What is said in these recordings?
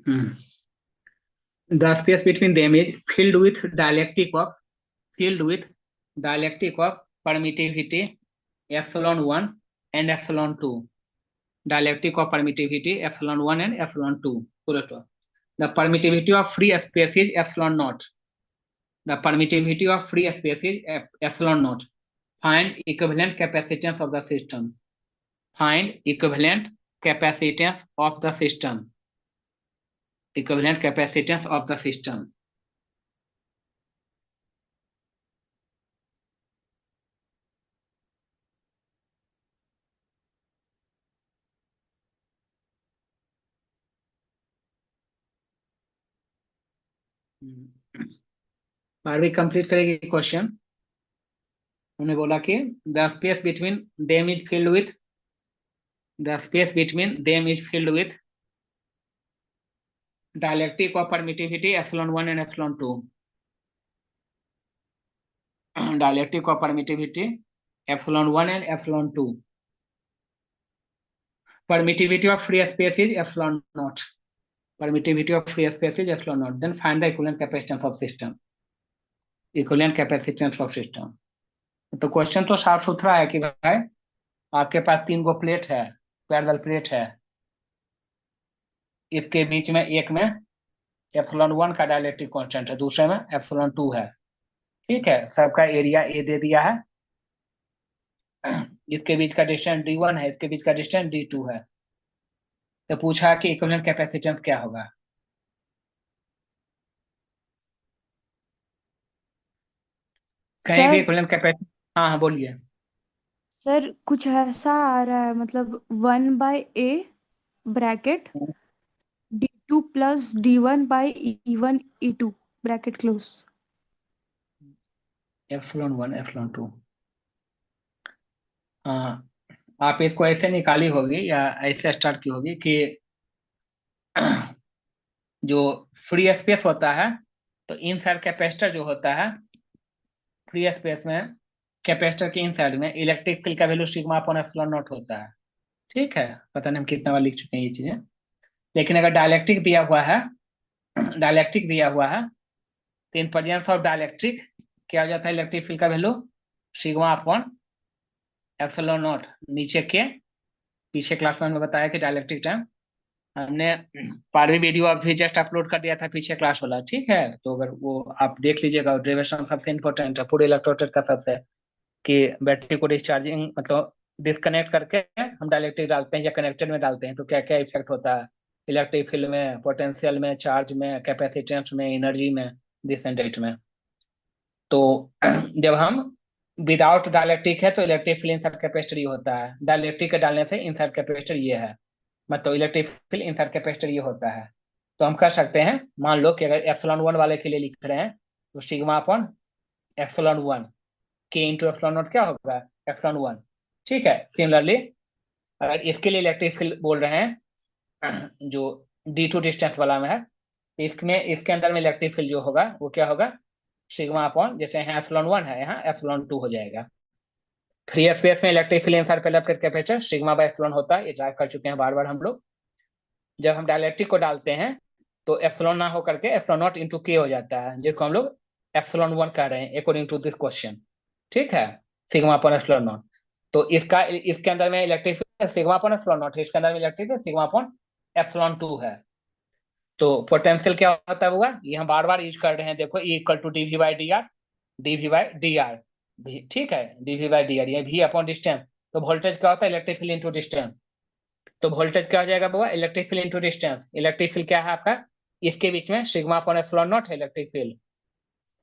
The space between them is filled with dialectic of permittivity epsilon 1 and epsilon 2. Dialectic of permittivity epsilon 1 and epsilon 2. The permittivity of free space is epsilon naught. The permittivity of free space is epsilon naught. Find equivalent capacitance of the system. Find equivalent capacitance of the system. Equivalent capacitance of the system. बारहवीं complete करेगी question. उन्होंने बोला कि the space between them is filled with dielectric of permittivity epsilon 1 and epsilon 2। Dielectric of permittivity epsilon 1 and epsilon 2। permittivity of free space is epsilon naught. Permittivity of free space is epsilon naught. Then find the equivalent capacitance of system. Equivalent capacitance of system. तो question तो साफ सुथरा है कि भाई आपके पास 3 गो plate है, parallel plate है। इसके बीच में एक में एप्सिलॉन 1 का डायलेक्ट्रिक कांस्टेंट है, दूसरे में एप्सिलॉन 2 है। ठीक है, सबका एरिया ए दे दिया है। इसके बीच का डिस्टेंस d1 है, इसके बीच का डिस्टेंस d2 है। तो पूछा कि इक्विवेलेंट कैपेसिटेंस क्या होगा। कहीं भी सर इक्विवेलेंट कैपेसिटेंस। हाँ हाँ बोलिए। सर कुछ ऐसा आ रहा है, मतलब 1/a bracket d2 plus d1/e1 e2 bracket close. Epsilon 1 epsilon 2। हाँ, आप इसको ऐसे निकाली होगी या ऐसे स्टार्ट की होगी कि जो फ्री स्पेस होता है, तो इन साइड कैपेसिटर जो होता है, फ्री स्पेस में कैपेसिटर के इन साइड में इलेक्ट्रिक फील्ड का value sigma upon epsilon not होता है। ठीक है, पता नहीं हम कितना बार लिख चुके हैं ये चीजें। लेकिन अगर डायलेक्ट्रिक दिया हुआ है, डायलेक्ट्रिक दिया हुआ है, तो इन प्रेजेंस ऑफ डायलेक्ट्रिक क्या हो जाता है, इलेक्ट्रिक फील्ड का value sigma upon epsilon not. नीचे के पीछे क्लास में हमने बताया कि डायलेक्ट्रिक टर्म हमने 12वीं वीडियो अभी जस्ट अपलोड कर दिया था, पीछे क्लास वाला। ठीक है, तो अगर वो आप देख लीजिएगा। डेरिवेशन सबसे इंपॉर्टेंट है पूरे इलेक्ट्रोस्टैट का, सबसे कि बैटरी को डिस्चार्जिंग मतलब डिस्कनेक्ट करके हम डायलेक्ट्रिक डालते हैं या कनेक्टेड में डालते हैं तो क्या क्या इफेक्ट होता है इलेक्ट्रिक फील्ड में, पोटेंशियल में, चार्ज में, कैपेसिटेंस में, एनर्जी में, दिस एंड डेट में। तो जब हम विदाउट डायलेक्ट्रिक है तो इलेक्ट्रिक फील्ड इनसाइड कैपेसिटर ये होता है, डायलेक्ट्रिक के डालने से इनसाइड कैपेसिटर ये है, मतलब इलेक्ट्रिक फील्ड इनसाइड कैपेसिटर ये होता है। तो हम कर सकते हैं, मान लो कि अगर एप्सिलॉन 1 वाले के लिए लिख रहे हैं तो सिग्मा अपॉन एप्सिलॉन 1 के इंटू एप्सिलॉन नॉट क्या होगा, एप्सिलॉन 1। ठीक है, सिमिलरली अगर इसके लिए इलेक्ट्रिक फील्ड बोल रहे हैं जो d2 डिस्टेंस वाला में है, तो इसमें इसके अंदर में इलेक्ट्रिक फील्ड जो होगा वो क्या होगा, सिग्मा अपॉन, जैसे यहाँ एप्सिलॉन 1 है यहाँ एप्सिलॉन 2 हो जाएगा। फ्री स्पेस में electric field inside electric capacitor sigma by epsilon होता है, ये ड्राइव कर चुके हैं बार बार हम लोग। जब हम डायलेक्ट्रिक को डालते हैं तो एप्सिलॉन ना होकर के एप्सिलॉन नॉट इंटू के हो जाता है, जिसको हम लोग एप्सिलॉन 1 कह रहे हैं अकॉर्डिंग टू दिस क्वेश्चन। ठीक है, सिग्मा अपॉन एप्सिलॉन नॉट। तो इसका इसके अंदर में electric field sigma upon epsilon not है, इसके अंदर में इलेक्ट्रिक है सिग्मा अपॉन एप्सिलॉन 2 है। तो पोटेंशियल क्या होता है होगा, ये हम बार बार यूज कर रहे हैं, देखो E equal to D V by D R, D V by D R. ठीक है, D V by D R, ये भी अपॉन डिस्टेंस। तो वोल्टेज क्या होता है, इलेक्ट्रिक फील्ड इंटू डिस्टेंस। तो वोल्टेज क्या हो जाएगा बाबा, electric field into distance. Electric field क्या है आपका, इसके बीच में सिग्मा अपॉन एप्सिलॉन नॉट है इलेक्ट्रिक फील्ड,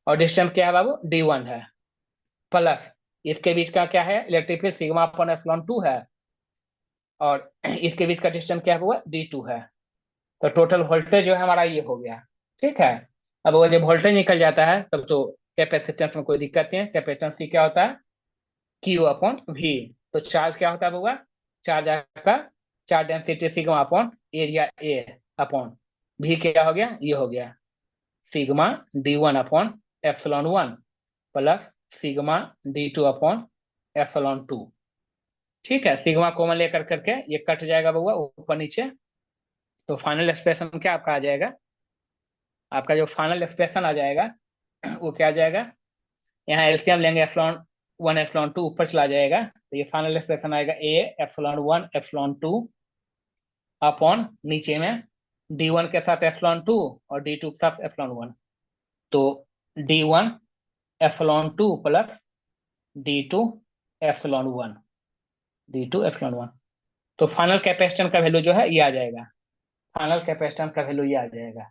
और डिस्टेंस क्या है बाबू, d1 है, प्लस इसके बीच का क्या है, electric field sigma upon epsilon 2 है, और इसके बीच का डिस्टेंस क्या हुआ, d2 है। तो टोटल वोल्टेज जो है हमारा ये हो गया। ठीक है, अब वो जब वोल्टेज निकल जाता है तब तो कैपेसिटेंस में कोई दिक्कत नहीं है। कैपेसिटेंस की क्या होता है, क्यू अपॉन वी। तो चार्ज क्या होता है बाबा, चार्ज आपका, charge density sigma upon area A upon भी क्या हो गया, ये हो गया sigma d1 upon epsilon 1 plus sigma d2 upon epsilon 2। ठीक है, सिग्मा कॉमन लेकर करके ये कट जाएगा बउआ ऊपर नीचे, तो फाइनल एक्सप्रेशन क्या आपका आ जाएगा? आपका जो फाइनल एक्सप्रेशन आ जाएगा वो क्या आ जाएगा? यहाँ एलसीएम लेंगे, एप्सिलॉन वन एप्सिलॉन टू ऊपर चला जाएगा, तो ये फाइनल एक्सप्रेशन आएगा A epsilon one epsilon two upon नीचे में डी वन के साथ एप्सिलॉन टू और डी टू के साथ एप्सिलॉन वन। तो D one epsilon two plus D two epsilon one, D two epsilon one. तो फाइनल कैपेसिटेंस का वैल्यू जो है ये आ जाएगा, फाइनल कैपेसिटेंस का वैल्यू ये आ जाएगा।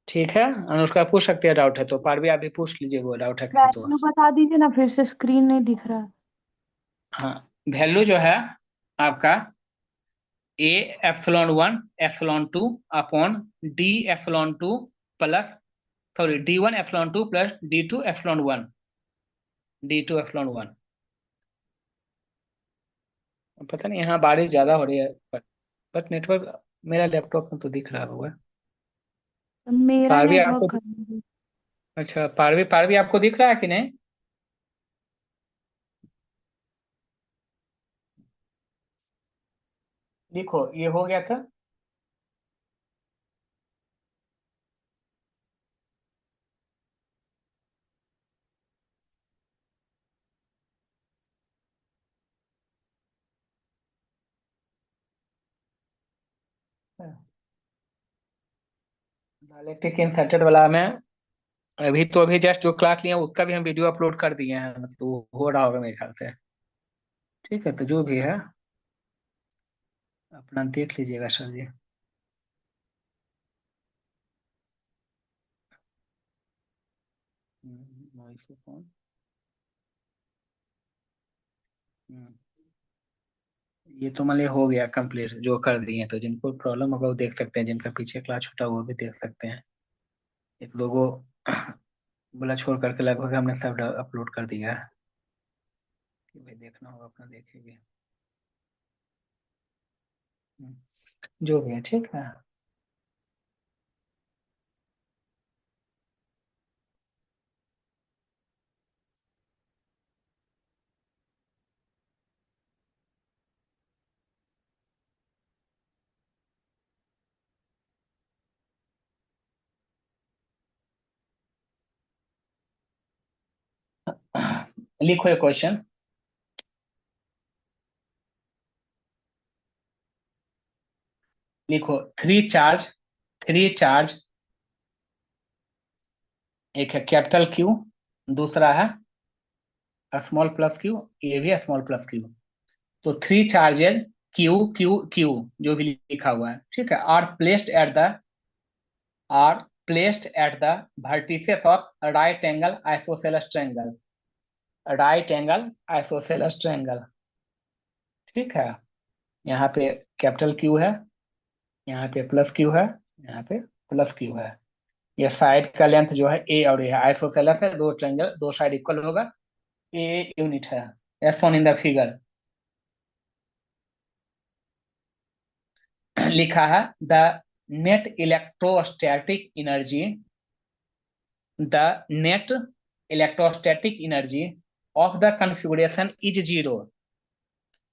ठीक है, अनुष्का पूछ सकते हैं, डाउट है तो। पारवी आप भी पूछ लीजिए, वो डाउट है कहीं तो। वैल्यू बता दीजिए ना, फिर से स्क्रीन नहीं दिख रहा। हाँ, वैल्यू जो है आपका A epsilon one epsilon two upon D epsilon two plus, sorry D one epsilon two plus D two epsilon one, D two epsilon one. पता नहीं यहाँ बारिश ज्यादा हो रही है, बट नेटवर्क मेरा लैपटॉप में तो दिख रहा होगा। मेरा पारवी नेटवर्क आपको, खराब है। अच्छा पारवी, पारवी आपको दिख रहा है कि नहीं? देखो ये हो गया था। डायलेक्ट्रिक इंसर्टेड वाला में अभी तो, अभी जस्ट जो क्लास लिया उसका भी हम वीडियो अपलोड कर दिए हैं, मतलब वो हो रहा होगा मेरे ख्याल से। ठीक है, तो जो भी है अपना देख लीजिएगा सर जी। Voice phone. ये तो मान लिया हो गया कंप्लीट, जो कर दिए, तो जिनको प्रॉब्लम होगा वो देख सकते हैं, जिनका पीछे क्लास छूटा वो भी देख सकते हैं। एक लोगों बोला छोड़ करके लगभग हमने सब अपलोड कर दिया है। कि भाई देखना होगा अपना देखेंगे। जो भी है ठीक है। लिखो ये क्वेश्चन। लिखो थ्री चार्ज, एक है कैपिटल क्यू, दूसरा है स्मॉल प्लस क्यू, ये भी स्मॉल प्लस क्यू। तो three charges Q Q Q जो भी लिखा हुआ है, ठीक है, are placed at the vertices of right angle isosceles triangle, right angle isosceles triangle. ठीक है, यहाँ पे कैपिटल क्यू है, यहाँ पे प्लस क्यू है, यहाँ पे प्लस क्यू है। ये साइड का लेंथ जो है ए और ए है, आइसोसेलेस है, दो ट्रायंगल दो साइड इक्वल होगा, ए यूनिट है, S one in the figure. लिखा है the net electrostatic energy, the net electrostatic energy of the configuration is zero,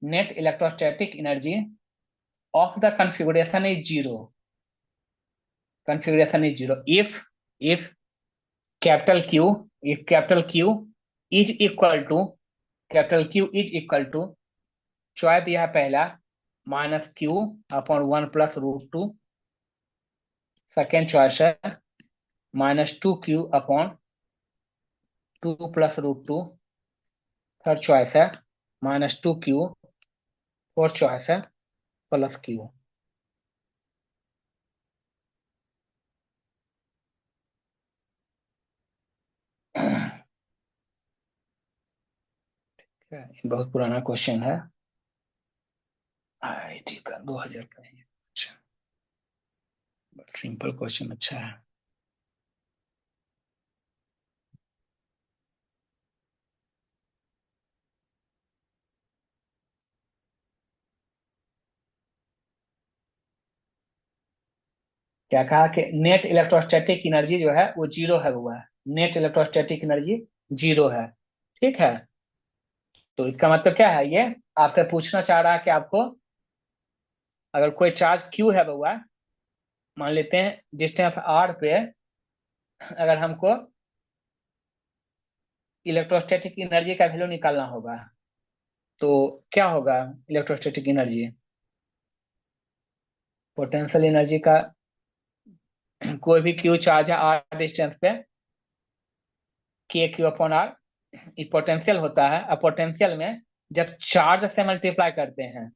net electrostatic energy of the configuration is zero if capital q if capital q is equal to, capital q is equal to, choice दिया है पहला minus Q upon one plus root two, second choice है minus two Q upon two plus root two, third choice है minus two Q, fourth choice है plus Q. बहुत पुराना question है, IIT का 2000 का है। अच्छा, बड़ा सिंपल क्वेश्चन, अच्छा है। क्या कहा कि नेट इलेक्ट्रोस्टैटिक एनर्जी जो है वो जीरो है, हुआ है नेट इलेक्ट्रोस्टैटिक एनर्जी जीरो है। ठीक है, तो इसका मतलब क्या है, ये आपसे पूछना चाह रहा है कि आपको अगर कोई चार्ज क्यू है बउआ, मान लेते हैं डिस्टेंस आर पे, अगर हमको इलेक्ट्रोस्टैटिक एनर्जी का वैल्यू निकालना होगा तो क्या होगा? इलेक्ट्रोस्टैटिक एनर्जी, पोटेंशियल एनर्जी का, कोई भी क्यू चार्ज है आर डिस्टेंस पे, के क्यू अपॉन आर, ये पोटेंशियल होता है। और पोटेंशियल में जब चार्ज से मल्टीप्लाई करते हैं,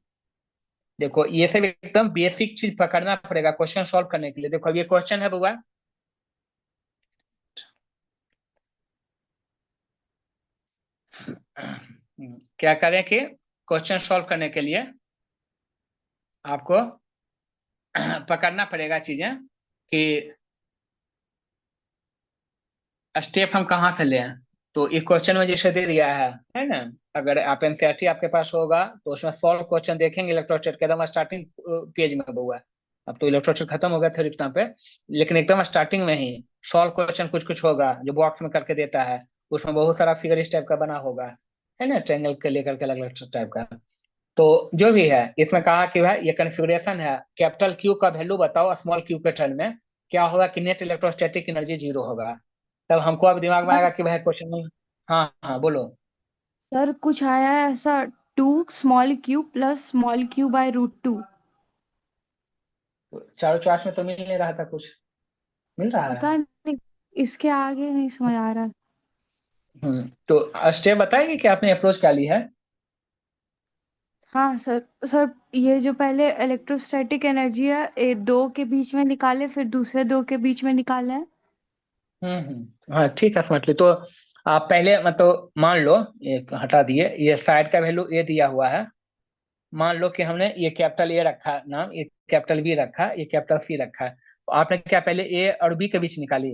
देखो ये सब एकदम बेसिक चीज पकड़ना पड़ेगा क्वेश्चन सॉल्व करने के लिए। देखो अब ये क्वेश्चन है बुआ, क्या करें कि क्वेश्चन सॉल्व करने के लिए आपको पकड़ना पड़ेगा चीजें कि स्टेप हम कहाँ से लें। तो ये क्वेश्चन में जैसे दे दिया है ना? अगर आप एनसीईआरटी आपके पास होगा तो उसमें सॉल्व क्वेश्चन देखेंगे इलेक्ट्रोस्टैट के एकदम स्टार्टिंग पेज में हुआ है। अब तो इलेक्ट्रोस्टैट खत्म हो गया थ्योरी टाइम पे, लेकिन एकदम स्टार्टिंग में ही सॉल्व क्वेश्चन कुछ कुछ होगा जो बॉक्स में करके देता है। उसमें बहुत सारा फिगर इस टाइप का बना होगा, है ना, ट्रायंगल के लेकर के अलग अलग टाइप का। तो जो भी है इसमें कहा कि भाई ये कन्फिग्रेशन है, कैपिटल क्यू का वैल्यू बताओ स्मॉल क्यू के टर्म में, क्या होगा कि नेट इलेक्ट्रोस्टैटिक एनर्जी जीरो होगा। तब हमको अब दिमाग में सर आएगा कि भाई क्वेश्चन में, हाँ हाँ बोलो। सर कुछ आया है ऐसा, 2 small Q plus small Q by root 2। तो चारों चॉइस में तो मिल नहीं रहा था कुछ, मिल रहा है। पता नहीं, इसके आगे नहीं समझ आ रहा। तो स्टेप बताएगी कि आपने अप्रोच क्या ली है? हाँ सर। सर ये जो पहले इलेक्ट्रोस्टैटिक एनर्जी है, दो के बीच में निकाले, फिर दूसरे दो के बीच में निकाले हैं। हाँ ठीक है समझ ली। तो आप पहले मतलब मान लो, ये हटा दिए, ये साइड का वैल्यू ए दिया हुआ है। मान लो कि हमने ये कैपिटल ए रखा नाम, ये कैपिटल बी रखा, ये कैपिटल सी रखा है, तो आपने क्या पहले ए और बी के बीच निकाली?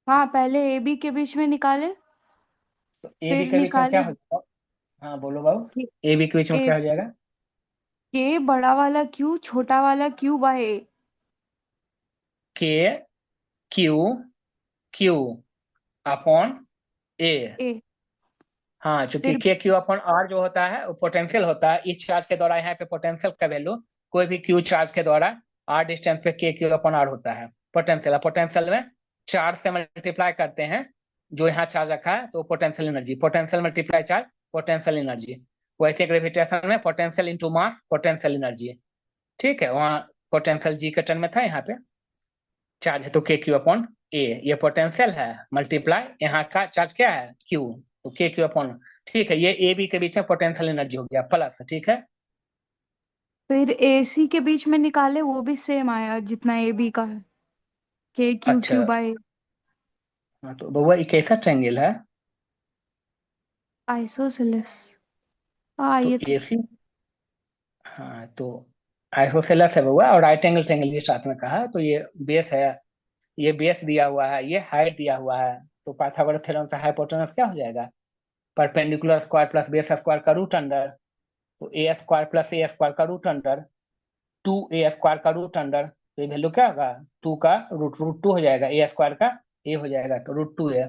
हाँ, पहले ए बी के बीच में निकाले, तो ए बी फिर के बीच में क्या निकाले हो जाएगा? हाँ बोलो बाबू। कि ए बी के बीच में ए क्या हो जाएगा? के बड़ा वाला क्यू छोटा वाला क्यू बाय ए। के क्यू क्यू अपॉन ए। ए हाँ, चूंकि फिर के क्यू अपॉन आर जो होता है वो पोटेंशियल होता है, इस चार्ज के द्वारा यहाँ पे पोटेंशियल का वैल्यू कोई भी क्यू चार्ज के द्वारा आर डिस्टेंस पे के क्यू अपॉन आर होता है पोटेंशियल। पोटेंशियल में चार्ज से मल्टीप्लाई करते हैं, जो यहाँ चार्ज रखा है तो potential energy, potential multiply charge potential energy. वैसे ग्रेविटेशन में potential into mass potential energy. ठीक है, वहाँ पोटेंशियल जी के टर्म में था, यहाँ पे चार्ज है तो के क्यू अपॉन ए, ये पोटेंशियल है मल्टीप्लाई यहाँ का चार्ज क्या है क्यू, तो के क्यू अपॉन। ठीक है, ये ए बी के बीच में पोटेंशियल एनर्जी हो गया प्लस, ठीक है। फिर ए सी के बीच में निकाले, वो भी सेम आया जितना ए बी का है, के क्यू अच्छा, क्यू बाय हाँ तो बउआ ये कैसा ट्रायंगल है? आइसोसेलेस। हाँ तो ये तो। ए सी, हाँ तो आइसोसेलेस है बउआ, और राइट एंगल ट्रायंगल भी साथ में कहा, तो ये बेस है, ये बेस दिया हुआ है, ये हाइट दिया हुआ है। तो पाइथागोरस थ्योरम से हाइपोटेनस क्या हो जाएगा? Perpendicular square plus base square का रूट अंडर, तो ए स्क्वायर प्लस ए स्क्वायर का रूट अंडर 2 ए स्क्वायर का रूट अंडर, तो ये वैल्यू क्या होगा? 2 का रूट रूट 2 हो जाएगा, ए स्क्वायर का ए हो जाएगा तो रूट 2 है।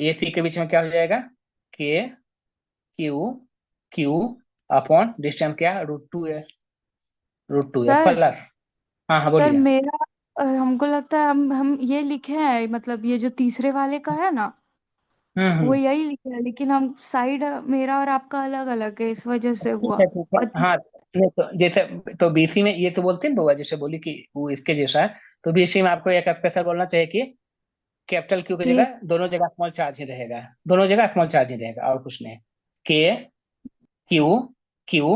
ए सी के बीच में क्या हो जाएगा? के क्यू क्यू अपॉन डिस्टेंस क्या है? रूट 2 है, रूट 2 है सर प्लस। हाँ हाँ सर बोलिए। मेरा हमको लगता है हम ये लिखे हैं, मतलब ये जो तीसरे वाले का है ना, वो हम्म। यही लिखे हैं, लेकिन हम साइड मेरा और आपका अलग अलग है, इस वजह से ठीक हुआ। है ठीक है, और हाँ। नहीं तो जैसे, तो बीसी में ये तो बोलते हैं बुआ, जैसे बोली कि वो इसके जैसा है, तो बीसी में आपको एक स्पेशल बोलना चाहिए कि कैपिटल क्यू की के जगह दोनों जगह स्मॉल चार्ज ही रहेगा, दोनों जगह स्मॉल चार्ज ही रहेगा और कुछ नहीं। के क्यू क्यू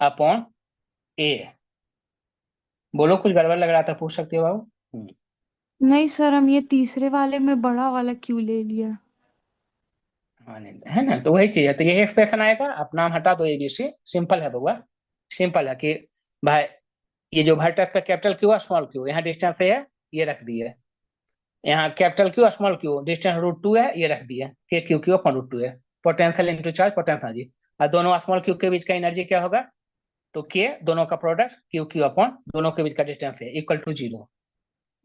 अपॉन ए। बोलो, कुछ गड़बड़ लग रहा था, पूछ सकते हो बाबू। नहीं सर, हम ये तीसरे वाले में बड़ा वाला क्यू ले लिया। हाँ नहीं है ना, तो वही चीज है, तो यही एक्सप्रेशन आएगा। आप नाम हटा दो एबीसी, सिंपल है बउआ, सिंपल है कि भाई ये जो वर्टेक्स पे कैपिटल क्यू और स्मॉल क्यू, यहाँ डिस्टेंस है ये रख दिए, यहाँ कैपिटल क्यू और स्मॉल क्यू डिस्टेंस रूट 2 है ये रख दिए, के क्यू क्यू अपन रूट 2 है, potential into charge potential energy. और दोनों स्मॉल क्यू के बीच का एनर्जी क्या होगा? तो के दोनों का प्रोडक्ट क्यू क्यू अपॉन दोनों के बीच का डिस्टेंस है इक्वल टू 0।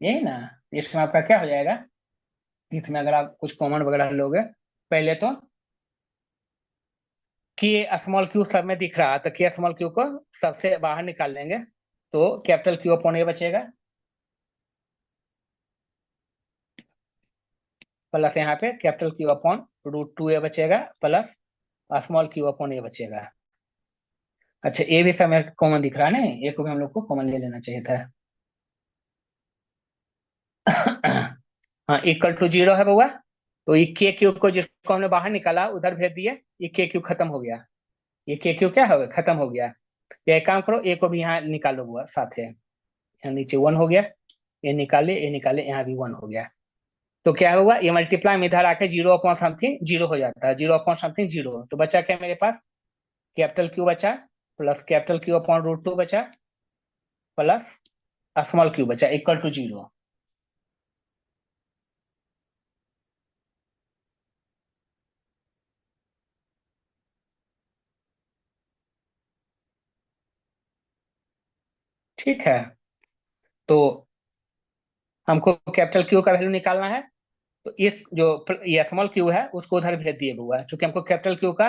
यही ना, इसमें आपका क्या हो जाएगा? इसमें अगर आप कुछ कॉमन वगैरह लोगे, पहले तो के स्मॉल क्यू सब में दिख रहा है, तो के स्मॉल क्यू को सबसे बाहर निकाल लेंगे, तो कैपिटल क्यू अपॉन ए बचेगा, प्लस यहाँ पे कैपिटल क्यू अपॉन √2a बचेगा, प्लस स्मॉल क्यू अपॉन ए बचेगा। अच्छा, ए भी सब में कॉमन दिख रहा है ना, ए को भी हम लोग को कॉमन ले लेना चाहिए था। हाँ, इक्वल टू 0 है बउआ। तो ये के क्यू को जिसको हमने बाहर निकाला उधर भेज दिए, ये के क्यू खत्म हो गया, ये के क्यू क्या हो गया, खत्म हो गया। तो एक काम करो, ए को भी यहाँ निकालो बुआ साथ है, यहाँ नीचे 1 हो गया, ये निकाले यहाँ भी 1 हो गया। तो क्या होगा, ये मल्टीप्लाई में इधर आके 0 अपॉन समथिंग 0 हो जाता है, 0 अपॉन समथिंग 0, तो बचा क्या मेरे पास, कैपिटल क्यू बचा, प्लस कैपिटल क्यू अपॉन √2 बचा, प्लस स्मॉल क्यू बचा इक्वल टू 0। ठीक है, तो हमको कैपिटल क्यू का वैल्यू निकालना है, तो इस जो ये स्मॉल क्यू है उसको उधर भेज दिए हुआ है, क्योंकि हमको कैपिटल क्यू का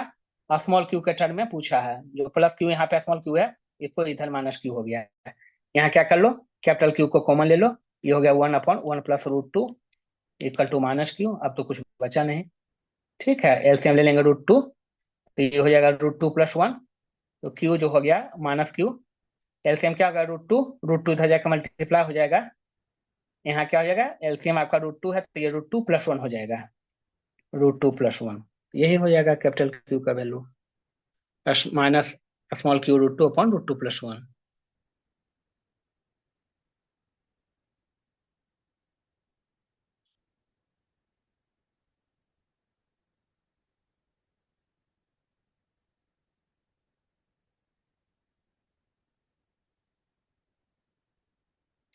स्मॉल क्यू के टर्म में पूछा है, जो प्लस क्यू यहाँ पे स्मॉल क्यू है, इसको इधर माइनस क्यू हो गया है। यहाँ क्या कर लो, कैपिटल क्यू को कॉमन ले लो, ये हो गया 1/1 plus √2 equal to minus Q, अब तो कुछ बचा नहीं। ठीक है, एलसीएम ले लेंगे √2, तो ये हो जाएगा √2 + 1, तो क्यू जो हो गया माइनस क्यू, एलसीएम क्या होगा √2 इधर जाकर मल्टीप्लाई हो जाएगा, यहाँ क्या हो जाएगा, एलसीएम आपका √2 है, तो ये √2 + 1 हो जाएगा, √2 + 1, यही हो जाएगा कैपिटल क्यू का value, minus small Q √2 upon √2 + 1।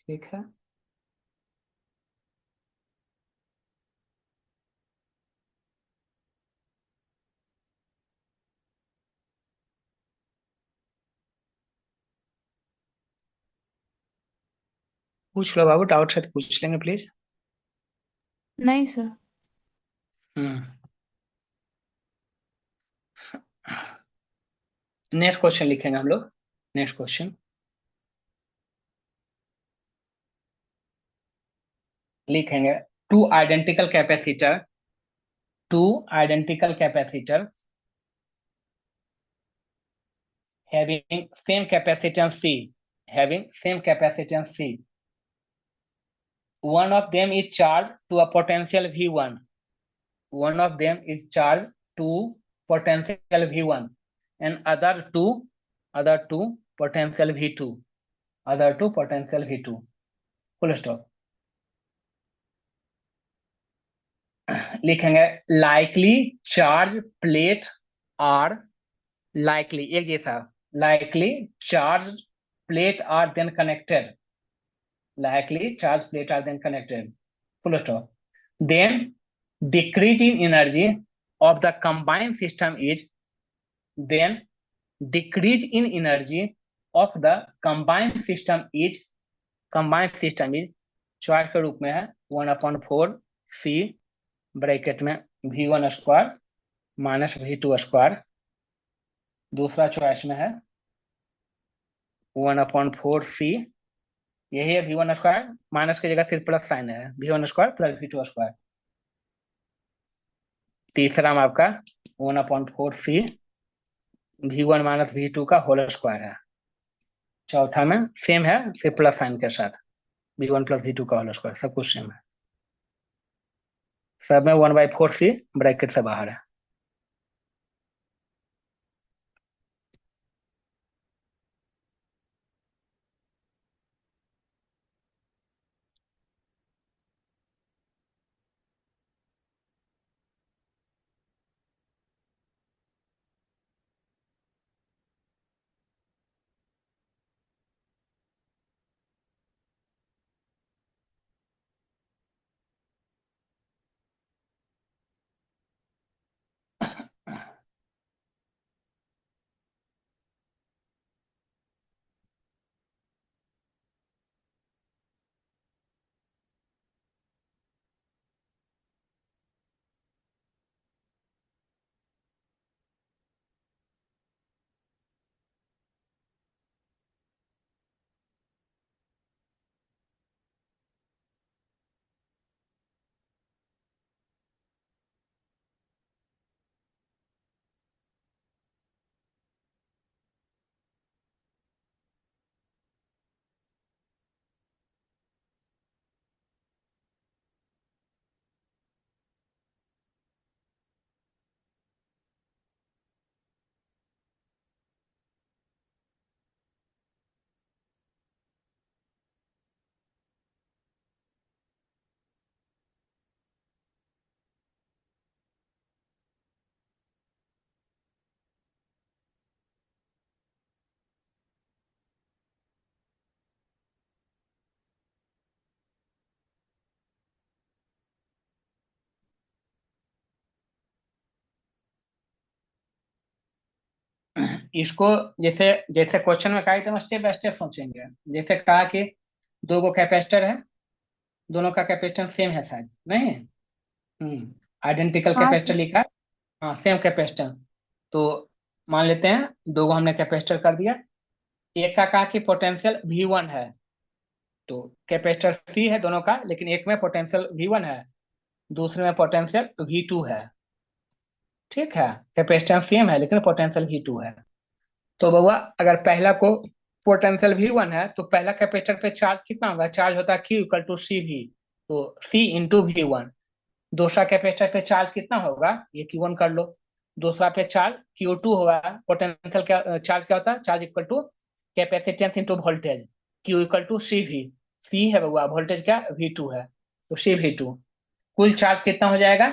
ठीक है, पूछ लो बाबू, डाउट है तो पूछ लेंगे प्लीज। नहीं सर। हम्म, नेक्स्ट क्वेश्चन लिखेंगे हम लोग, नेक्स्ट क्वेश्चन लिखेंगे, two identical capacitor, two identical capacitor having same capacitance C, having same capacitance C. One of them is charged to a potential V1. One of them is charged to potential V1, and other two potential V2. Other two potential V2. Full stop. लिखेंगे likely charge plate are likely एक जैसा, likely charge plate are then connected, likely charge plate are then connected, full stop. Then decrease in energy of the combined system is, then decrease in energy of the combined system is choice के रूप में है 1/4 C bracket में V1² minus V2², दूसरा choice में है 1/4C, यही है V1², माइनस की जगह सिर्फ प्लस साइन है, V1² प्लस V2²। तीसरा में आपका 1/4C V1 माइनस V2 का होल स्क्वायर है। चौथा में सेम है, सिर्फ प्लस साइन के साथ, V1 प्लस V2 का होल स्क्वायर, सब कुछ सेम है, सब में 1/4C ब्रैकेट से बाहर है। इसको जैसे जैसे क्वेश्चन में कहा एकदम स्टेप बाय स्टेप सोचेंगे। जैसे कहा कि दो गो कैपेसिटर है, दोनों का कैपेसिटेंस सेम है शायद, नहीं? आइडेंटिकल हाँ कैपेसिटर लिखा है। हाँ, सेम कैपेसिटर। तो मान लेते हैं दो गो हमने कैपेसिटर कर दिया। एक का कहा कि पोटेंशियल V1 है, तो कैपेसिटर सी है दोनों का, लेकिन एक में पोटेंशियल V1 है, दूसरे में पोटेंशियल V2 है। ठीक है, कैपेसिटेंस सेम है लेकिन पोटेंशियल V2 है। तो बउआ अगर पहला को पोटेंशियल V1 है तो पहला कैपेसिटर पे चार्ज कितना होगा? चार्ज होता है Q इक्वल टू सी भी, तो C इंटू V1। दूसरा कैपेसिटर पे चार्ज कितना होगा? ये Q1 कर लो। दूसरा पे चार्ज Q2 होगा। पोटेंशियल क्या, चार्ज क्या होता है? Charge equal to capacitance into voltage, Q equal to C भी। सी है बउआ, वोल्टेज क्या? V2 है, तो सी V2। कुल चार्ज कितना हो जाएगा?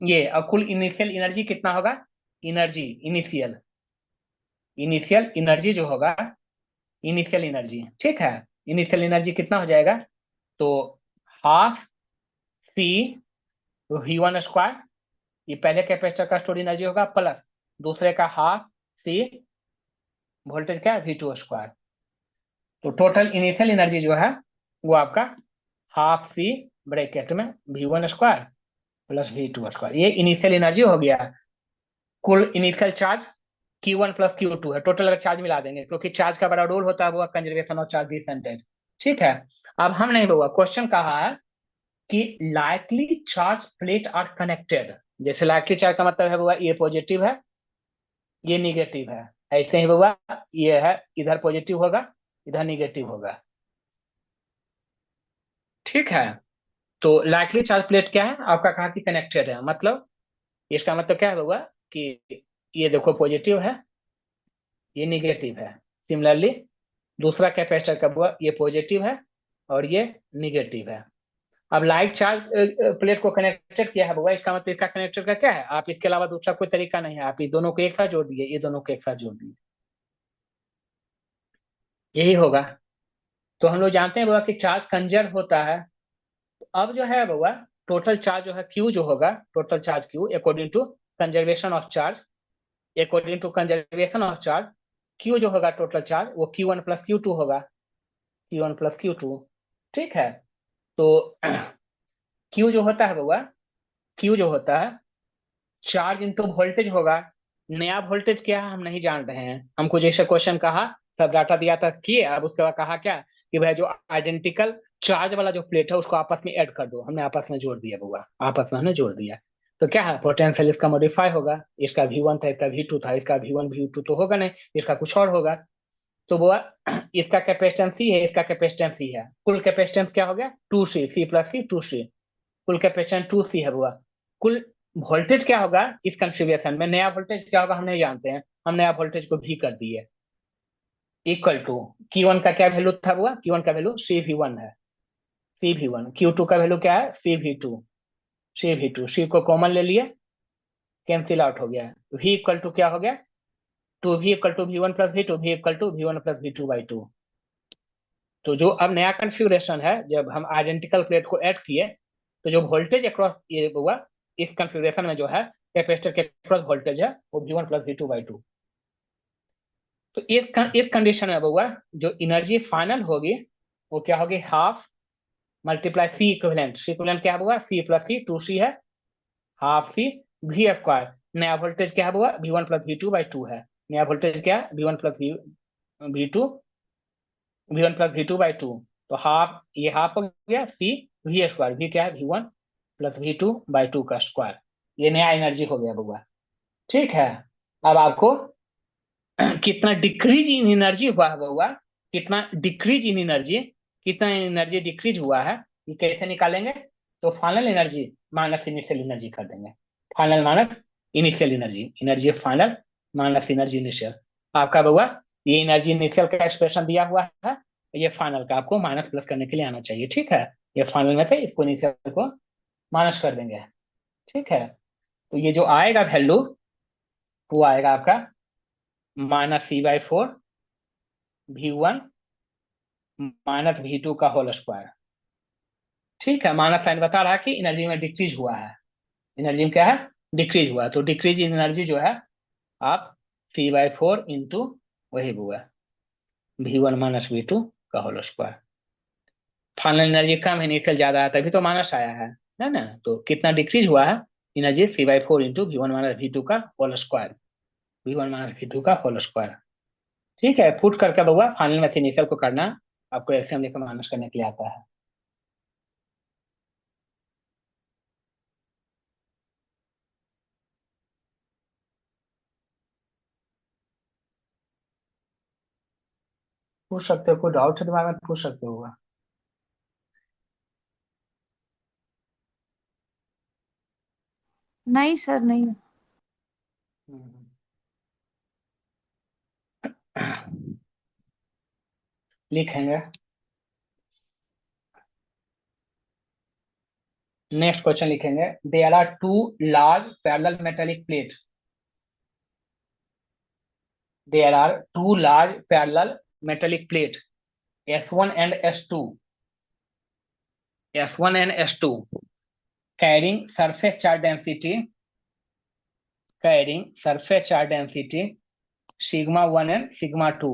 ये, और कुल इनिशियल एनर्जी कितना होगा? एनर्जी इनिशियल, इनिशियल एनर्जी जो होगा, इनिशियल एनर्जी, ठीक है, इनिशियल एनर्जी कितना हो जाएगा? तो हाफ सी V1 स्क्वायर, ये पहले कैपेसिटर का स्टोर एनर्जी होगा, प्लस दूसरे का हाफ सी, वोल्टेज क्या है? V2 square. तो टोटल इनिशियल एनर्जी जो है वो आपका हाफ सी ब्रैकेट में V1 square plus V2 square, ये इनिशियल एनर्जी हो गया। कुल initial charge Q1 plus Q2 है। टोटल अगर चार्ज मिला देंगे, क्योंकि चार्ज का बड़ा रोल होता है वो कंजर्वेशन ऑफ चार्ज डिसएंडेड। ठीक है, अब हम नहीं हुआ, क्वेश्चन कहा है कि likely charge plate are connected. जैसे लाइकली चार्ज का मतलब है हुआ ये पॉजिटिव है, ये निगेटिव है, ऐसे ही हुआ ये है, इधर पॉजिटिव होगा, इधर निगेटिव होगा। ठीक है, तो लाइकली चार्ज प्लेट क्या है आपका? कहा कि कनेक्टेड है, मतलब इसका मतलब क्या होगा कि ये देखो पॉजिटिव है, ये निगेटिव है। सिमिलरली दूसरा कैपेसिटर का हुआ ये पॉजिटिव है और ये निगेटिव है। अब लाइक चार्ज प्लेट को कनेक्टेड किया है हुआ, इसका मतलब इसका कनेक्टर का क्या है? आप इसके अलावा दूसरा कोई तरीका नहीं है, आप ये दोनों को एक साथ जोड़ दिए, ये दोनों को एक साथ जोड़ दिए, यही होगा। तो हम लोग जानते हैं बुआ कि चार्ज कंजर्व होता है। तो अब जो है बुआ, टोटल चार्ज जो है क्यू जो होगा, total charge Q according to conservation of charge, according to conservation of charge, Q जो होगा टोटल चार्ज वो Q1 प्लस Q2 होगा, Q1 प्लस Q2। ठीक है, तो क्यू जो होता है बुआ, क्यू जो होता है चार्ज इंटू वोल्टेज होगा। नया वोल्टेज क्या है हम नहीं जान रहे हैं, हमको जैसे क्वेश्चन कहा सब डाटा दिया था किए, अब उसके बाद कहा क्या कि भाई जो आइडेंटिकल चार्ज वाला जो प्लेट है उसको आपस में ऐड कर दो, हमने आपस में जोड़ दिया बुआ, आपस में हमने जोड़ दिया। तो क्या है, पोटेंशियल इसका मॉडिफाई होगा, इसका V1 था, इसका V2 था, इसका V1 V2 तो होगा नहीं, इसका कुछ और होगा। तो बुआ इसका कैपेसिटेंस सी है, इसका कैपेसिटेंस सी है, कुल कैपेसिटेंस क्या हो गया? 2C, C plus C 2C, कुल कैपेसिटेंस 2C है बुआ। कुल वोल्टेज क्या होगा इस कॉन्फ़िगरेशन में? नया वोल्टेज क्या होगा हम नहीं जानते हैं, हम नया वोल्टेज को भी कर दिए, इक्वल टू Q1 का क्या वैल्यू था बुआ? Q1 का वैल्यू CV1 है, CV1। Q2 का वैल्यू क्या है? CV2, CV2, C को कॉमन ले लिए, कैंसिल आउट हो गया। V इक्वल टू क्या हो गया? Two V equal to V1 plus V2, V equal to V1 plus V2/2। तो जो अब नया कॉन्फ़िगरेशन है, जब हम आइडेंटिकल प्लेट को ऐड किए, तो जो वोल्टेज अक्रॉस ये हुआ इस कॉन्फ़िगरेशन में जो है कैपेसिटर के अक्रॉस वोल्टेज है वो V1 प्लस V2/2। तो इस कंडीशन में हुआ जो एनर्जी फाइनल होगी वो क्या होगी? Half multiply C equivalent, C equivalent क्या हुआ? C प्लस सी 2C है, हाफ C V स्क्वायर। नया वोल्टेज क्या हुआ? V1 प्लस V2/2 है। नया वोल्टेज क्या है? V1 plus V2, V1 plus V2/2। तो हाफ, ये हाफ हो गया C V स्क्वायर, V क्या है? V1 प्लस V2/2 का स्क्वायर। ये नया एनर्जी हो गया बउआ। ठीक है, अब आपको कितना डिक्रीज इन एनर्जी हुआ है बउआ, कितना डिक्रीज इन एनर्जी, कितना एनर्जी डिक्रीज हुआ है, ये कैसे निकालेंगे? तो final energy minus initial energy कर देंगे। Final minus initial energy, energy final minus energy initial. आपका बउआ ये एनर्जी इनिशियल का एक्सप्रेशन दिया हुआ है, ये फाइनल का आपको माइनस प्लस करने के लिए आना चाहिए। ठीक है, ये फाइनल में से इसको इनिशियल को माइनस कर देंगे। ठीक है, तो ये जो आएगा वैल्यू वो आएगा आपका -C/4 V1 माइनस V2 का होल स्क्वायर। ठीक है, माइनस साइन बता रहा है कि एनर्जी में डिक्रीज हुआ है, एनर्जी में क्या है? डिक्रीज हुआ है। तो डिक्रीज इन एनर्जी जो है ऑफ C/4 इंटू वही हुआ V1 माइनस V2 का होल स्क्वायर। फाइनल एनर्जी कम है, इनिशियल ज्यादा है, तभी तो माइनस आया है ना। तो कितना डिक्रीज हुआ है energy? C/4 into V1 minus V2 का whole square. V1 minus V2 का होल स्क्वायर। ठीक है, पुट करके बउआ फाइनल में से इनिशियल को करना, आपको एलसीएम लेकर माइनस करने के लिए आता है। पूछ सकते हो, कोई डाउट है दिमाग में पूछ सकते हो। नहीं सर, नहीं। लिखेंगे। नेक्स्ट क्वेश्चन लिखेंगे। There are to large parallel metallic plate. There are to large parallel metallic plate S1 and S2, S1 and S2 carrying surface charge density, carrying surface charge density sigma 1 and sigma 2,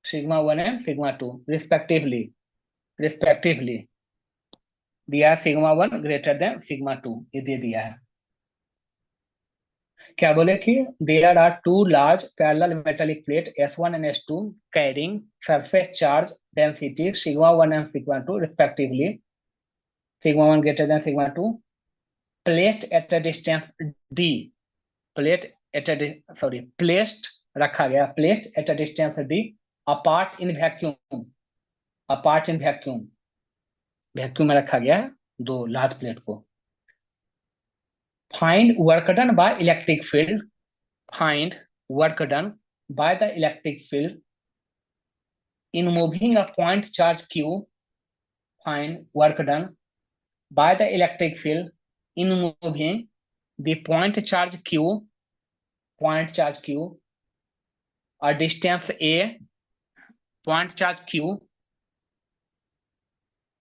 sigma 1 and sigma 2 respectively दिया sigma 1 greater than sigma 2, ये दे दिया है। क्या बोले कि देयर are to large parallel metallic plate S1 and S2 carrying surface charge density sigma 1 and sigma 2 respectively, sigma 1 greater than sigma 2, placed at a distance d, placed at a placed रखा गया, placed at a distance d apart in vacuum, apart in vacuum, vacuum में रखा गया है दो large plate को। Find work done by electric field, find work done by the electric field in moving a point charge q, find work done by the electric field in moving the point charge q, point charge q a distance a, point charge q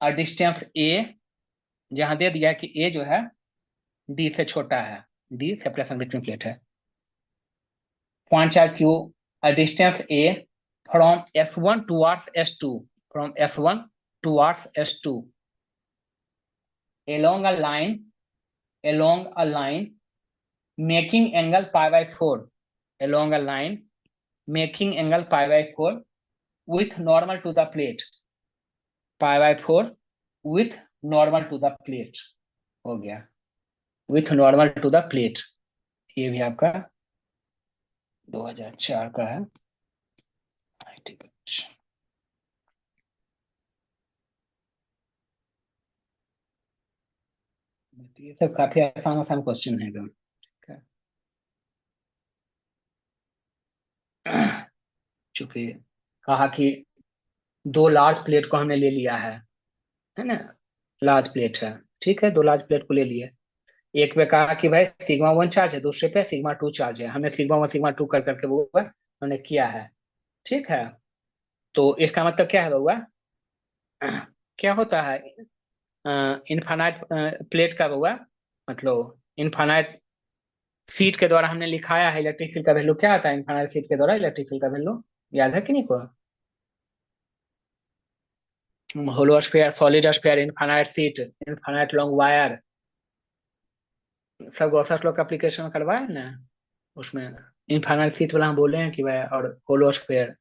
a distance a, जहां दे दिया कि a जो है d से छोटा है, d separation between plate है। point charge q a distance a from S1 towards S2, from S1 towards S2 along a line, along a line making angle pi by 4, along a line making angle pi by 4 with normal to the plate, pi by 4 with normal to the plate हो गया, with normal to the plate। ये भी आपका 2004 का है। ये सब काफी आसान आसान क्वेश्चन है। चूंकि कहा कि दो लार्ज प्लेट को हमने ले लिया है ना, लार्ज प्लेट है, ठीक है, दो लार्ज प्लेट को ले लिए। एक पे कहा कि भाई सिग्मा 1 चार्ज है, दूसरे पे सिग्मा 2 चार्ज है, हमने सिग्मा 1 सिग्मा 2 कर करके वो हमने किया है। ठीक है, तो इसका मतलब क्या है बउआ, क्या होता है इनफाइनाइट प्लेट का बउआ, मतलब इनफाइनाइट सीट के द्वारा हमने लिखाया है इलेक्ट्रिक फील्ड का वैल्यू क्या आता है, इनफाइनाइट सीट के द्वारा इलेक्ट्रिक फील्ड का वैल्यू याद है कि नहीं को? Hollow sphere, solid sphere, infinite sheet, infinite long wire, सब गॉस लॉ का एप्लीकेशन करवाए ना, उसमें इनफाइनाइट सीट वाला हम बोले हैं कि भाई, और होलो स्फीयर,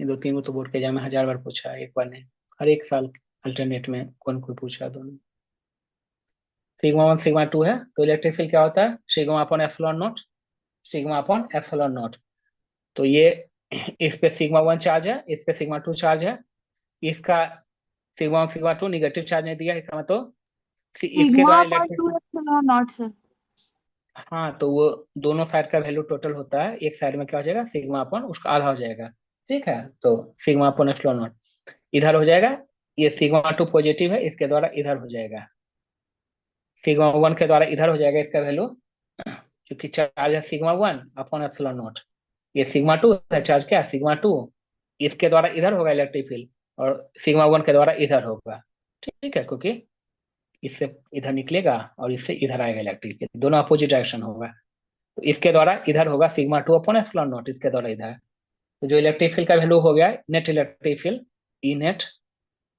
ये दो तीन को तो बोर्ड के एग्जाम में 1000 बार पूछा है, एक बार नहीं, हर एक साल अल्टरनेट में कौन कोई पूछा दोनों। सिग्मा 1 सिग्मा 2 है, तो इलेक्ट्रिक फील्ड क्या होता है, sigma upon epsilon not, sigma upon epsilon not. तो ये इस पे सिग्मा 1 चार्ज है, इस पे सिग्मा 2 चार्ज है, इसका सिग्मा 1 सिग्मा 2 निगेटिव चार्ज नहीं दिया, इसका मतलब इसके सिग्मा द्वारा upon electric, 2 epsilon not sir. हाँ, तो वो दोनों साइड का वैल्यू टोटल होता है, एक साइड में क्या हो जाएगा सिग्मा अपॉन उसका आधा हो जाएगा। ठीक है, तो सिग्मा अपॉन एप्सिलॉन नॉट इधर हो जाएगा, ये सिग्मा 2 पॉजिटिव है, इसके द्वारा इधर हो जाएगा, सिग्मा 1 के द्वारा इधर हो जाएगा इसका वैल्यू, क्योंकि चार्ज है सिग्मा 1 अपॉन एप्सिलॉन नॉट, ये सिग्मा 2 है, चार्ज क्या है सिग्मा 2, इसके द्वारा इधर होगा इलेक्ट्रिक फील्ड, और सिग्मा 1 के द्वारा इधर होगा। ठीक है, क्योंकि इससे इधर निकलेगा और इससे इधर आएगा इलेक्ट्रिक फील्ड, दोनों अपोजिट डायरेक्शन होगा। तो इसके द्वारा इधर होगा sigma two upon epsilon not, इसके द्वारा इधर। तो जो इलेक्ट्रिक फील्ड का वैल्यू हो गया net electric field, E net,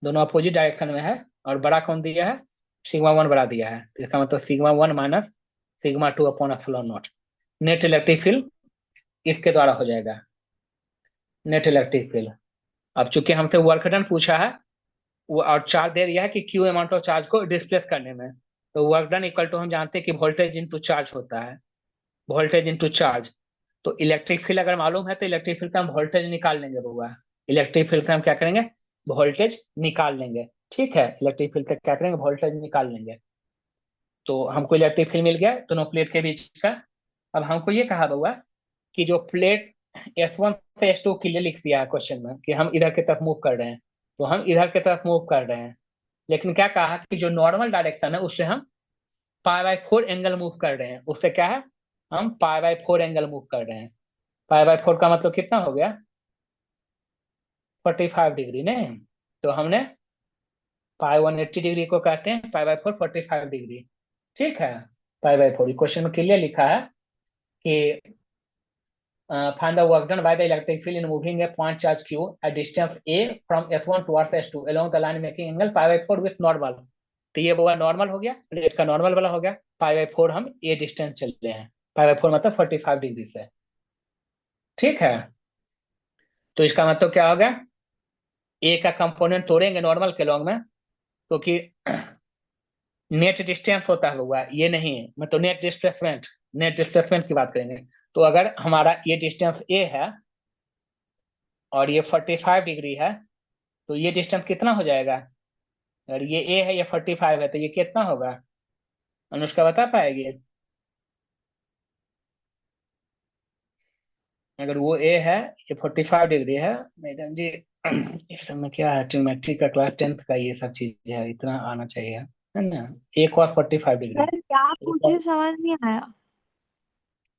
दोनों अपोजिट डायरेक्शन में है, और बड़ा कौन दिया है, सिग्मा वन बड़ा दिया है, तो इसका मतलब sigma one minus sigma two upon epsilon not, net electric field इसके द्वारा हो जाएगा, नेट इलेक्ट्रिक फील्ड। अब चूंकि हमसे वर्क डन पूछा है, वो और चार्ज दे दिया है कि क्यू अमाउंट ऑफ चार्ज को डिस्प्लेस करने में, तो वर्क डन इक्वल टू हम जानते हैं कि वोल्टेज इंटू चार्ज होता है, वोल्टेज इंटू चार्ज। तो इलेक्ट्रिक फील्ड अगर मालूम है तो इलेक्ट्रिक फील्ड से हम वोल्टेज निकाल लेंगे बउआ, इलेक्ट्रिक फील्ड से हम क्या करेंगे, वोल्टेज निकाल लेंगे। ठीक है, इलेक्ट्रिक फील्ड से क्या करेंगे, वोल्टेज निकाल लेंगे। तो हमको इलेक्ट्रिक फील्ड मिल गया दोनों प्लेट के बीच का। अब हमको ये कहा बउआ कि जो प्लेट S1 से S2 के लिए लिख दिया है क्वेश्चन में कि हम इधर की तरफ मूव कर रहे हैं, तो हम इधर की तरफ मूव कर रहे हैं, लेकिन क्या कहा कि जो नॉर्मल डायरेक्शन है उससे हम pi by four angle move कर रहे हैं, उससे क्या है, हम pi by four angle move कर रहे हैं। पाई बाय फोर का मतलब कितना हो गया, 45 डिग्री नहीं। तो हमने पाई 180 डिग्री को कहते हैं, पाई बाय फोर 45 डिग्री। ठीक है, पाई बाय फोर क्वेश्चन में क्लियर लिखा है कि find the work done by the electric field in moving a point charge q at distance a from S1 towards S2 along the line making angle pi by 4 with normal। तो ये वो normal हो गया, plate का normal वाला हो गया, pi by four हम ए डिस्टेंस चल रहे हैं, पाई बाय फोर मतलब 45 डिग्री से। ठीक है, तो इसका मतलब क्या होगा, ए का कंपोनेंट तोड़ेंगे नॉर्मल के लॉन्ग में, क्योंकि नेट डिस्टेंस होता है हुआ ये नहीं है, मतलब नेट डिस्प्लेसमेंट, नेट डिस्प्लेसमेंट की बात करेंगे। तो अगर हमारा ये डिस्टेंस ए है और ये 45 डिग्री है, तो ये डिस्टेंस कितना हो जाएगा, अगर ये ए है ये 45 है तो ये कितना होगा, अनुष्का बता पाएगी। अगर वो ए है, ये 45 डिग्री है, मैडम जी इस समय क्या है, ट्रिग्नोमेट्री का क्लास 10th का ये सब चीज है, इतना आना चाहिए है ना। ए कॉस 45 डिग्री, सर क्या पूछे समझ नहीं आया।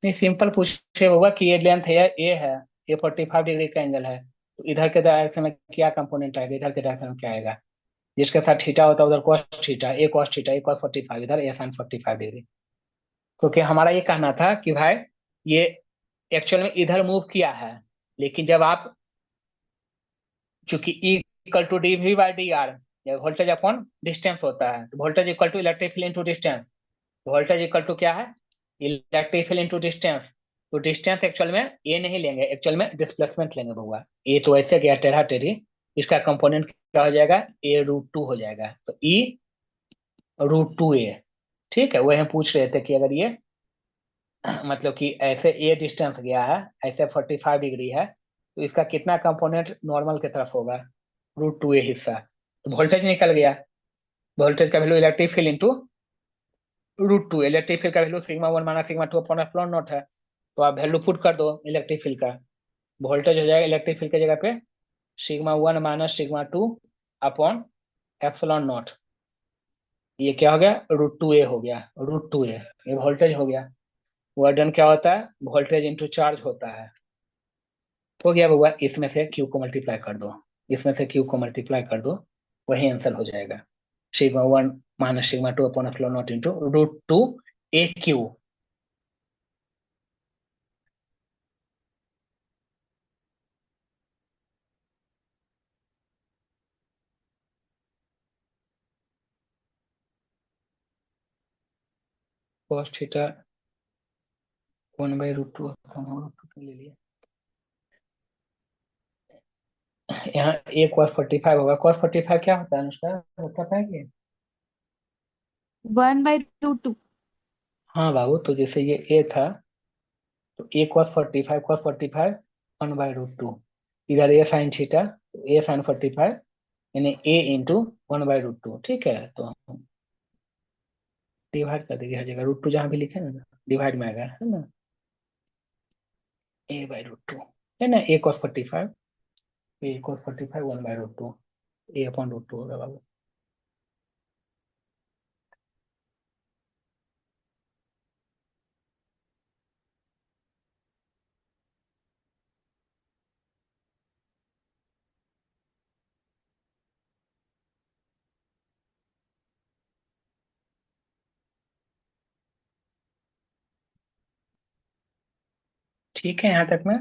नहीं सिंपल पूछे होगा कि ये लेंथ है, ए है, ये 45 डिग्री का एंगल है, तो इधर के डायरेक्शन में क्या कंपोनेंट आएगा, इधर के डायरेक्शन में क्या आएगा, जिसके साथ थीटा होता है उधर कॉस थीटा, ए कॉस थीटा, ए कॉस 45, इधर ए साइन 45 डिग्री। क्योंकि हमारा ये कहना था कि भाई ये एक्चुअल में इधर मूव किया है, लेकिन जब आप, चूंकि E equal to D V by D R, voltage upon distance होता है, तो voltage equal to electric field into distance, voltage equal to क्या है, इलेक्ट्रिक फील्ड इंटू डिस्टेंस। तो डिस्टेंस एक्चुअल में ए नहीं लेंगे, एक्चुअल में डिस्प्लेसमेंट लेंगे बउआ, ए तो ऐसे गया टेढ़ा टेढ़ी, इसका कंपोनेंट क्या हो जाएगा, ए रूट टू हो जाएगा, तो ई रूट टू ए। ठीक है, वही हम पूछ रहे थे कि अगर ये मतलब कि ऐसे ए डिस्टेंस गया है, ऐसे 45 डिग्री है, तो इसका कितना कंपोनेंट नॉर्मल की तरफ होगा, रूट टू ए हिस्सा। तो वोल्टेज निकल गया, वोल्टेज का value electric field into root two, electric field का value sigma one minus sigma two upon epsilon not है, तो आप वैल्यू पुट कर दो इलेक्ट्रिक फील्ड का, वोल्टेज हो जाएगा इलेक्ट्रिक फील्ड की जगह पे sigma one minus sigma two upon epsilon not, ये क्या हो गया, रूट टू ए हो गया, रूट टू ए, ये वोल्टेज हो गया। वर्डन क्या होता है, वोल्टेज इंटू चार्ज होता है। हो गया बउआ, इसमें से क्यू को मल्टीप्लाई कर दो, इसमें से क्यू को मल्टीप्लाई कर दो, वही आंसर हो जाएगा, sigma one minus sigma two upon epsilon not into root two A Q. cos theta 1/√2 √2 ले लिया, यहाँ ए cos 45 होगा, cos 45 क्या होता है अनुष्का, पता है कि, 1/√2। हाँ बाबू, तो जैसे ये ए था, तो ए cos 45 1/√2, इधर ए साइन थीटा, ए साइन 45, यानी ए इंटू 1/√2। ठीक है, तो डिवाइड कर देंगे हर जगह, रूट टू जहाँ भी लिखे ना डिवाइड में आएगा, है ना, a/√2, है ना, a cos 45 1/√2, a/√2 होगा बाबू। ठीक है यहाँ तक में।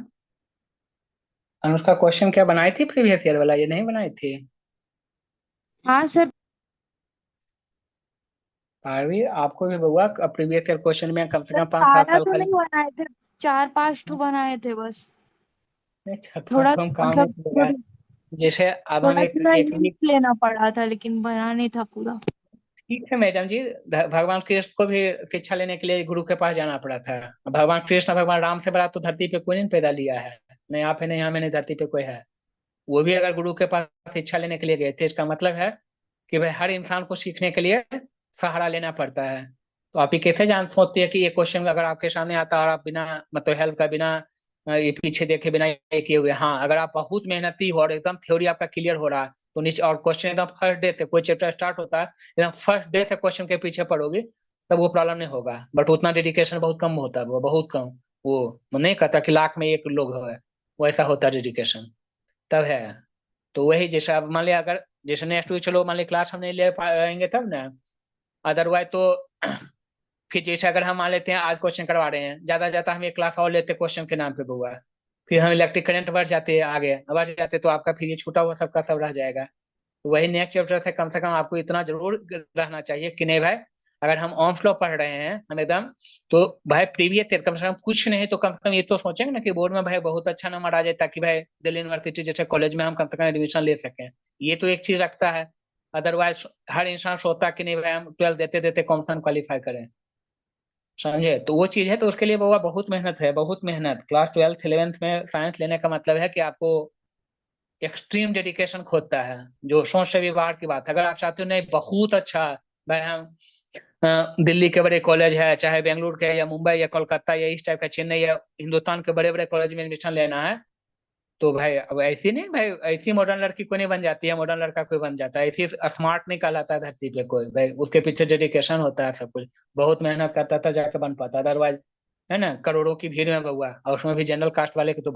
अनुष्का क्वेश्चन क्या बनाई थी प्रीवियस ईयर वाला, ये नहीं बनाई थी? हाँ सर। पारवी आपको भी बउआ प्रीवियस ईयर क्वेश्चन में कम से सर कम 5-7 सारा साल तो खाली। नहीं बनाए थे, 4-5 तो बनाए थे बस। नहीं, छठवा थोड़ा तो हम काम ही मतलब किया। जैसे अब हम थोड़ा एक थोड़ा एक लिंक लेना पड़ा था, लेकिन बना नहीं था पूरा। ठीक है मैडम जी। भगवान कृष्ण को भी शिक्षा लेने के लिए गुरु के पास जाना पड़ा था। भगवान कृष्ण भगवान राम से बड़ा तो धरती पे कोई नहीं पैदा लिया है। नहीं आप है, नहीं हमें, नहीं धरती पे कोई है। वो भी अगर गुरु के पास शिक्षा लेने के लिए गए थे, इसका मतलब है कि भाई हर इंसान को सीखने के लिए सहारा लेना पड़ता है। तो आप ये कैसे जान सोचती है कि ये क्वेश्चन अगर आपके सामने आता और आप बिना मतलब हेल्प का, बिना ये पीछे देखे, बिना ये किए हुए, हाँ अगर आप बहुत मेहनती हो और एकदम थ्योरी आपका क्लियर हो रहा है तो नीचे, और क्वेश्चन एकदम फर्स्ट डे से कोई चैप्टर स्टार्ट होता है, एकदम फर्स्ट डे से क्वेश्चन के पीछे पड़ोगे, तब वो प्रॉब्लम नहीं होगा। बट उतना डेडिकेशन बहुत कम होता है, वो बहुत कम। वो मैं नहीं कहता कि लाख में एक लोग है, वैसा होता है डेडिकेशन, तब है। तो वही जैसे अब मान लिया, अगर जैसे नेक्स्ट वीक चलो मान लिया क्लास हम नहीं ले पाएंगे तब ना, अदरवाइज तो फिर जैसे अगर हम मान लेते हैं आज क्वेश्चन करवा रहे हैं, ज्यादा ज्यादा हम एक क्लास और लेते क्वेश्चन के नाम पे हुआ, फिर हम इलेक्ट्रिक करंट बढ़ जाते हैं, आगे बढ़ जाते तो आपका फिर ये छूटा हुआ सबका सब रह जाएगा। तो वही नेक्स्ट चैप्टर से कम आपको इतना जरूर रहना चाहिए कि नहीं भाई, अगर हम ओम्स लॉ पढ़ रहे हैं हम एकदम, तो भाई प्रीवियस ईयर कम से कम कुछ नहीं तो कम से कम ये तो सोचेंगे ना कि बोर्ड में भाई बहुत अच्छा नंबर आ जाए, ताकि भाई दिल्ली यूनिवर्सिटी जैसे कॉलेज में हम कम से कम एडमिशन ले सकें। ये तो एक चीज रखता है। अदरवाइज हर इंसान सोचता कि नहीं भाई हम 12 देते देते कौन सा क्वालिफाई करें। समझे? तो वो चीज है, तो उसके लिए बाबा बहुत मेहनत है, बहुत मेहनत। क्लास 12th 11th में साइंस लेने का मतलब है कि आपको एक्सट्रीम डेडिकेशन खोजता है, जो सोच से भी बाहर की बात है। अगर आप चाहते हो नहीं बहुत अच्छा भाई हम दिल्ली के बड़े कॉलेज है, चाहे बेंगलुरु के या मुंबई या कोलकाता या इस टाइप का, चेन्नई या हिंदुस्तान के बड़े बड़े कॉलेज में एडमिशन लेना है, तो भाई अब ऐसी नहीं भाई, ऐसी मॉडर्न लड़की कोई नहीं बन जाती है, मॉडर्न लड़का कोई बन जाता है, ऐसी स्मार्ट नहीं कहलाता है धरती पे कोई भाई, उसके पीछे डेडिकेशन होता है, सब कुछ बहुत मेहनत करता था जाके बन पाता, अदरवाइज है ना करोड़ों की भीड़ में हुआ, और उसमें भी जनरल कास्ट वाले की तो